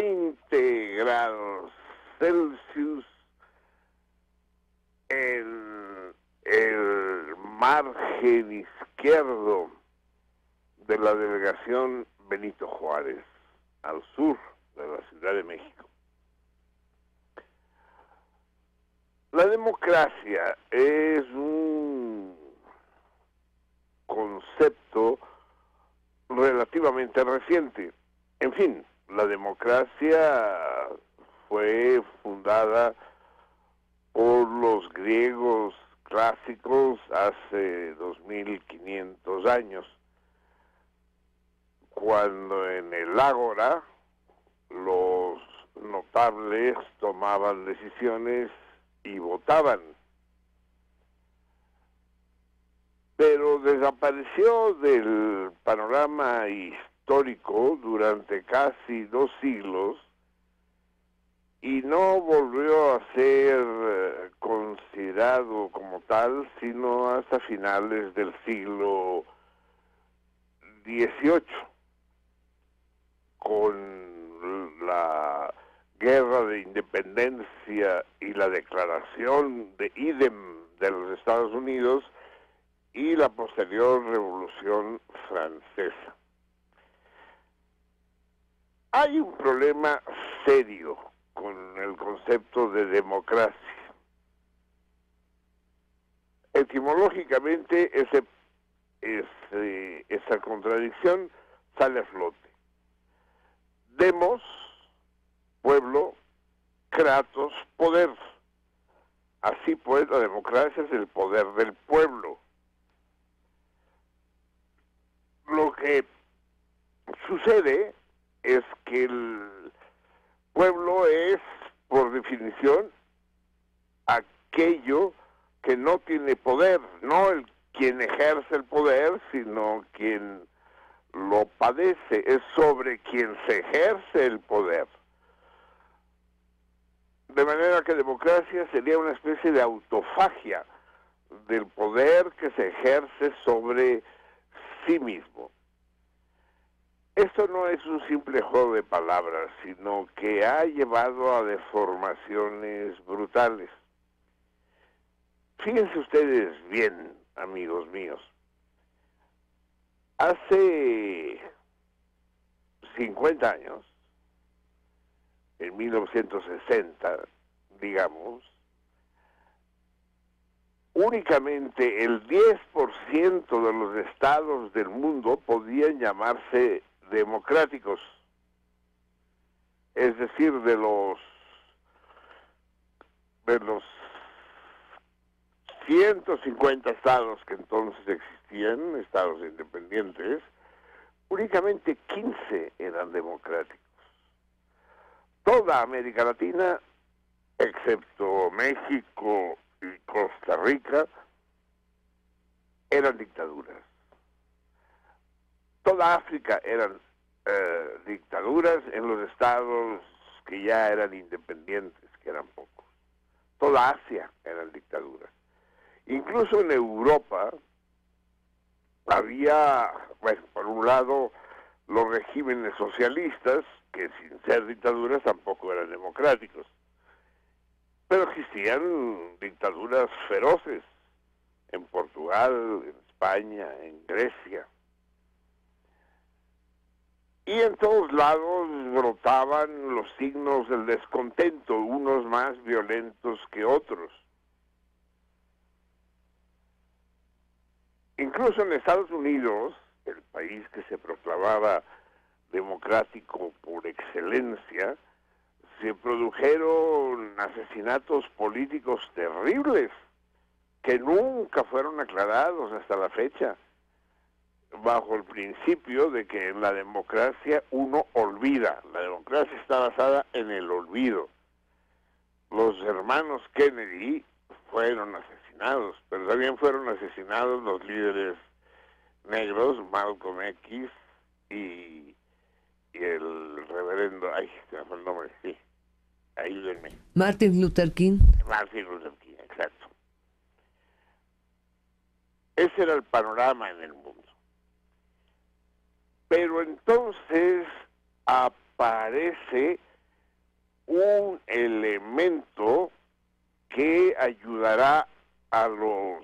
20 grados Celsius en el margen izquierdo de la delegación Benito Juárez, al sur de la Ciudad de México. La democracia es un concepto relativamente reciente. En fin, la democracia fue fundada por los griegos clásicos hace 2500 años, cuando en el ágora los notables tomaban decisiones y votaban. Pero desapareció del panorama histórico durante casi 2 siglos y no volvió a ser considerado como tal sino hasta finales del siglo XVIII, con la Guerra de Independencia y la Declaración de Idem de los Estados Unidos y la posterior Revolución Francesa. Hay un problema serio con el concepto de democracia. Etimológicamente esa contradicción sale a flote. Demos, pueblo; kratos, poder. Así pues, la democracia es el poder del pueblo. Lo que sucede es que el pueblo es, por definición, aquello que no tiene poder, no quien ejerce el poder, sino quien lo padece, es sobre quien se ejerce el poder. De manera que democracia sería una especie de autofagia del poder que se ejerce sobre sí mismo. Esto no es un simple juego de palabras, sino que ha llevado a deformaciones brutales. Fíjense ustedes bien, amigos míos. Hace 50 años, en 1960, digamos, únicamente el 10% de los estados del mundo podían llamarse democráticos. Es decir, de los 150 estados que entonces existían, estados independientes, únicamente 15 eran democráticos. Toda América Latina, excepto México y Costa Rica, eran dictaduras. Toda África eran dictaduras en los estados que ya eran independientes, que eran pocos. Toda Asia eran dictaduras. Incluso en Europa había, bueno, por un lado, los regímenes socialistas, que sin ser dictaduras tampoco eran democráticos. Pero existían dictaduras feroces en Portugal, en España, en Grecia. Y en todos lados brotaban los signos del descontento, unos más violentos que otros. Incluso en Estados Unidos, el país que se proclamaba democrático por excelencia, se produjeron asesinatos políticos terribles que nunca fueron aclarados hasta la fecha, bajo el principio de que en la democracia uno olvida. La democracia está basada en el olvido. Los hermanos Kennedy fueron asesinados, pero también fueron asesinados los líderes negros, Malcolm X y el reverendo, ay, se me fue el nombre, sí, ayúdenme. Martin Luther King. Martin Luther King, exacto. Ese era el panorama en el mundo. Pero entonces aparece un elemento que ayudará a los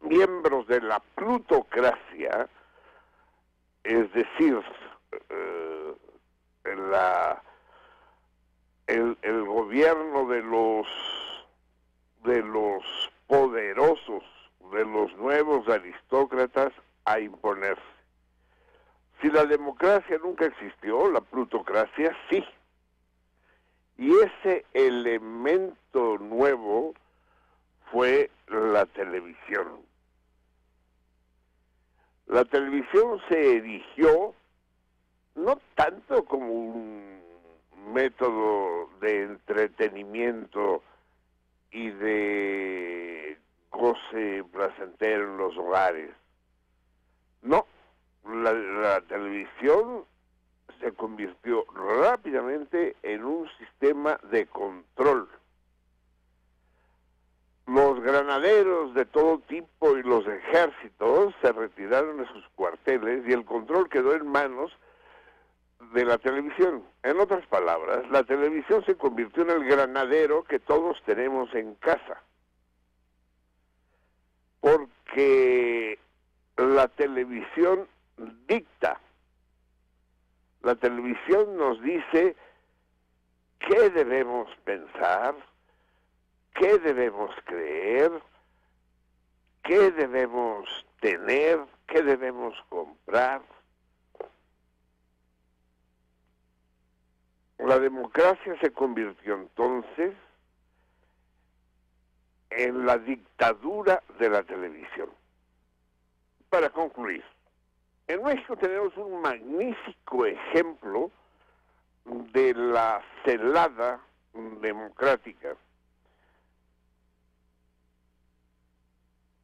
miembros de la plutocracia, es decir, el gobierno de los poderosos, de los nuevos aristócratas, a imponerse. Si la democracia nunca existió, la plutocracia sí. Y ese elemento nuevo fue la televisión. La televisión se erigió no tanto como un método de entretenimiento y de goce placentero en los hogares. No, la televisión se convirtió rápidamente en un sistema de control. Los granaderos de todo tipo y los ejércitos se retiraron de sus cuarteles y el control quedó en manos de la televisión. En otras palabras, la televisión se convirtió en el granadero que todos tenemos en casa. Porque la televisión dicta. La televisión nos dice qué debemos pensar, qué debemos creer, qué debemos tener, qué debemos comprar. La democracia se convirtió entonces en la dictadura de la televisión. Para concluir, en México tenemos un magnífico ejemplo de la celada democrática.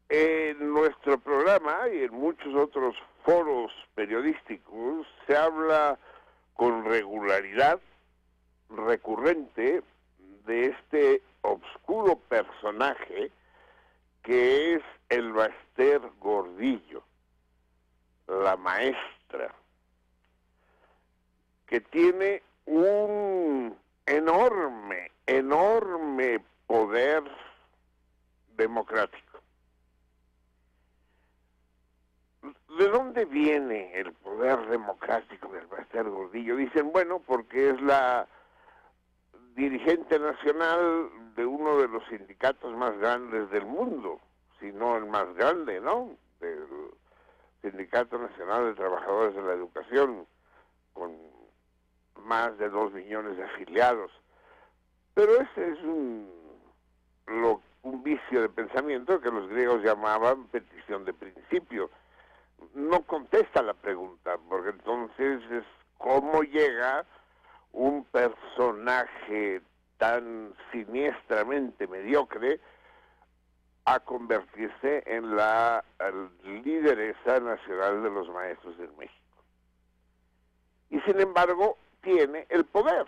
En nuestro programa y en muchos otros foros periodísticos se habla con regularidad recurrente de este obscuro personaje que es el Baster Gordillo, la maestra, que tiene un enorme poder democrático. ¿De dónde viene el poder democrático del Baster Gordillo? Dicen, bueno, porque es la dirigente nacional de uno de los sindicatos más grandes del mundo, si no el más grande, ¿no? Del Sindicato Nacional de Trabajadores de la Educación, con más de 2 millones de afiliados. Pero ese es un vicio de pensamiento que los griegos llamaban petición de principio. No contesta la pregunta, porque entonces es cómo llega un personaje tan siniestramente mediocre a convertirse en la lideresa nacional de los maestros en México. Y sin embargo, tiene el poder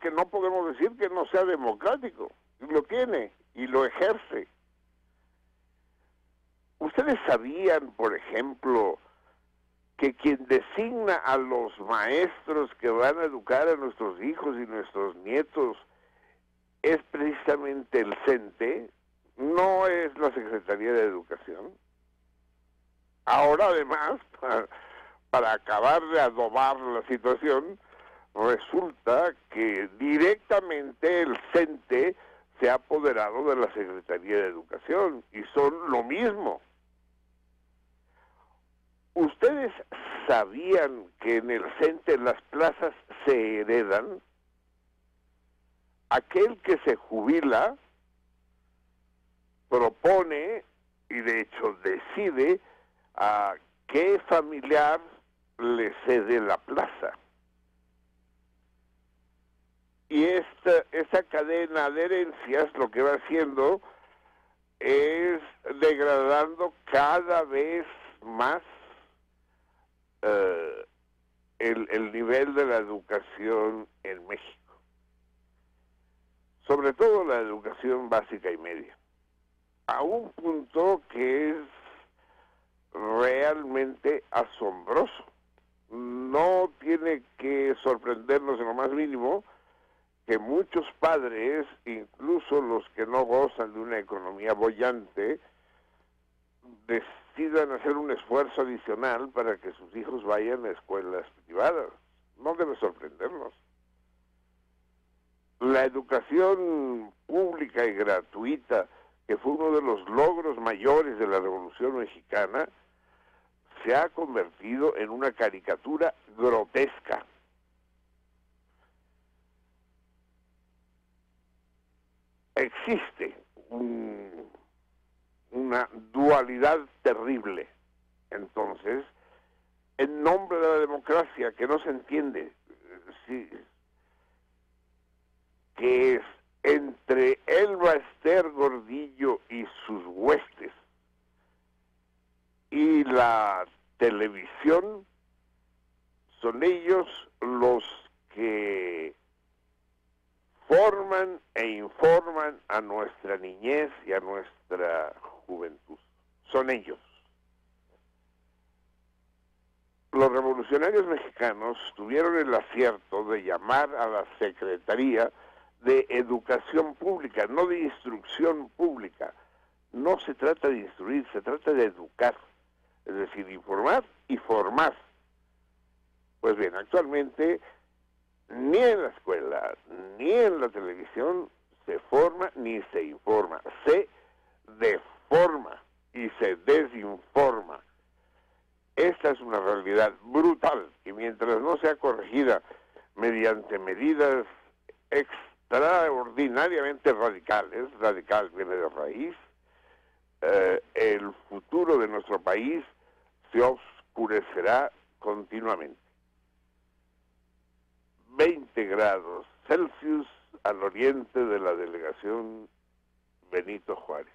que no podemos decir que no sea democrático, lo tiene y lo ejerce. ¿Ustedes sabían, por ejemplo, que quien designa a los maestros que van a educar a nuestros hijos y nuestros nietos es precisamente el CENTE, no es la Secretaría de Educación? Ahora, además, para acabar de adobar la situación, resulta que directamente el CENTE se ha apoderado de la Secretaría de Educación y son lo mismo. ¿Ustedes sabían que en el CENTE las plazas se heredan? Aquel que se jubila propone y de hecho decide a qué familiar le cede la plaza. Y esta cadena de herencias lo que va haciendo es degradando cada vez más el nivel de la educación en México, sobre todo la educación básica y media, a un punto que es realmente asombroso. No tiene que sorprendernos en lo más mínimo que muchos padres, incluso los que no gozan de una economía boyante, decidan hacer un esfuerzo adicional para que sus hijos vayan a escuelas privadas. No debe sorprendernos. La educación pública y gratuita, que fue uno de los logros mayores de la Revolución Mexicana, se ha convertido en una caricatura grotesca. Existe una dualidad terrible, entonces, en nombre de la democracia, que no se entiende, que es entre Elba Ester Gordillo y sus huestes y la televisión, son ellos los que forman e informan a nuestra niñez y a nuestra juventud. Son ellos. Los revolucionarios mexicanos tuvieron el acierto de llamar a la Secretaría de Educación Pública, no de Instrucción Pública. No se trata de instruir, se trata de educar, es decir, informar y formar. Pues bien, actualmente ni en la escuela, ni en la televisión se forma ni se informa, se deforma y se desinforma. Esta es una realidad brutal y mientras no sea corregida mediante medidas extraordinariamente radicales, radical viene de raíz, el futuro de nuestro país se oscurecerá continuamente. 20 grados Celsius al oriente de la delegación Benito Juárez.